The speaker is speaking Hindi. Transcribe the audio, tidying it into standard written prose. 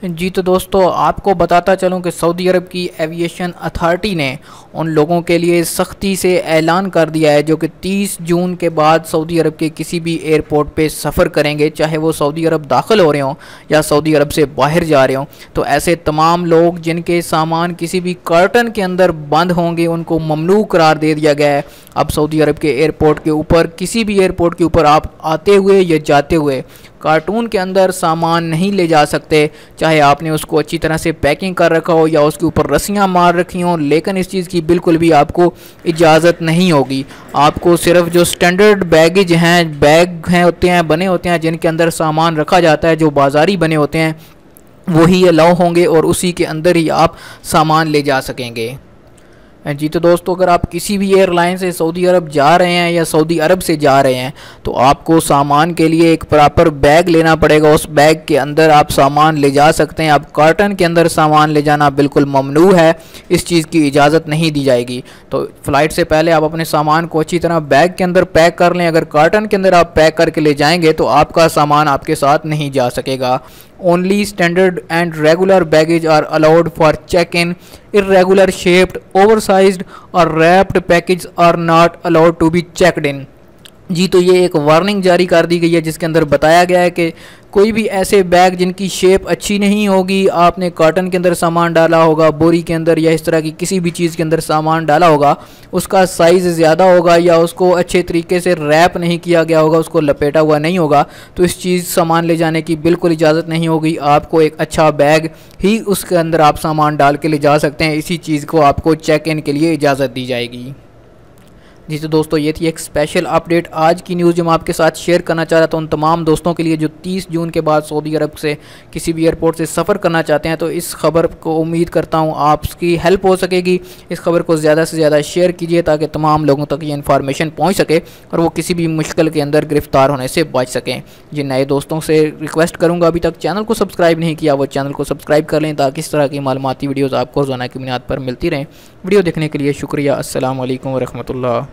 जी तो दोस्तों, आपको बताता चलूं कि सऊदी अरब की एविएशन अथॉरिटी ने उन लोगों के लिए सख्ती से ऐलान कर दिया है जो कि 30 जून के बाद सऊदी अरब के किसी भी एयरपोर्ट पे सफ़र करेंगे, चाहे वो सऊदी अरब दाखिल हो रहे हों या सऊदी अरब से बाहर जा रहे हों। तो ऐसे तमाम लोग जिनके सामान किसी भी कार्टन के अंदर बंद होंगे उनको ममनू करार दे दिया गया है। अब सऊदी अरब के एयरपोर्ट के ऊपर, किसी भी एयरपोर्ट के ऊपर आप आते हुए या जाते हुए कार्टून के अंदर सामान नहीं ले जा सकते, चाहे आपने उसको अच्छी तरह से पैकिंग कर रखा हो या उसके ऊपर रस्सियाँ मार रखी हों। लेकिन इस चीज़ की बिल्कुल भी आपको इजाज़त नहीं होगी। आपको सिर्फ जो स्टैंडर्ड बैग हैं होते हैं, बने होते हैं जिनके अंदर सामान रखा जाता है, जो बाज़ारी बने होते हैं, वही अलाउ होंगे और उसी के अंदर ही आप सामान ले जा सकेंगे। जी तो दोस्तों, अगर आप किसी भी एयरलाइन से सऊदी अरब जा रहे हैं या सऊदी अरब से जा रहे हैं तो आपको सामान के लिए एक प्रॉपर बैग लेना पड़ेगा। उस बैग के अंदर आप सामान ले जा सकते हैं। आप कार्टन के अंदर सामान ले जाना बिल्कुल ममनू है, इस चीज़ की इजाज़त नहीं दी जाएगी। तो फ़्लाइट से पहले आप अपने सामान को अच्छी तरह बैग के अंदर पैक कर लें। अगर कार्टन के अंदर आप पैक करके ले जाएंगे तो आपका सामान आपके साथ नहीं जा सकेगा। Only standard and regular baggage are allowed for check-in. Irregular shaped, oversized or wrapped packages are not allowed to be checked in. जी तो ये एक वार्निंग जारी कर दी गई है जिसके अंदर बताया गया है कि कोई भी ऐसे बैग जिनकी शेप अच्छी नहीं होगी, आपने कार्टन के अंदर सामान डाला होगा, बोरी के अंदर या इस तरह की किसी भी चीज़ के अंदर सामान डाला होगा, उसका साइज़ ज़्यादा होगा या उसको अच्छे तरीके से रैप नहीं किया गया होगा, उसको लपेटा हुआ नहीं होगा, तो इस चीज़ सामान ले जाने की बिल्कुल इजाज़त नहीं होगी। आपको एक अच्छा बैग ही उसके अंदर आप सामान डाल के ले जा सकते हैं। इसी चीज़ को आपको चेक इन के लिए इजाज़त दी जाएगी। जी तो दोस्तों, ये थी एक स्पेशल अपडेट आज की न्यूज़ जो मैं आपके साथ शेयर करना चाह रहा था उन तमाम दोस्तों के लिए जो 30 जून के बाद सऊदी अरब से किसी भी एयरपोर्ट से सफ़र करना चाहते हैं। तो इस खबर को उम्मीद करता हूँ आपकी हेल्प हो सकेगी। इस खबर को ज़्यादा से ज़्यादा शेयर कीजिए ताकि तमाम लोगों तक ये इन्फॉर्मेशन पहुँच सके और वो किसी भी मुश्किल के अंदर गिरफ़्तार होने से बच सकें। जिन नए दोस्तों से रिक्वेस्ट करूँगा अभी तक चैनल को सब्सक्राइब नहीं किया वो चैनल को सब्सक्राइब कर लें ताकि इस तरह की मालूमाती वीडियोज़ आपको रोज़ाना की बुनियाद पर मिलती रहें। वीडियो देखने के लिए शुक्रिया। अस्सलाम वालेकुम व रहमतुल्लाह।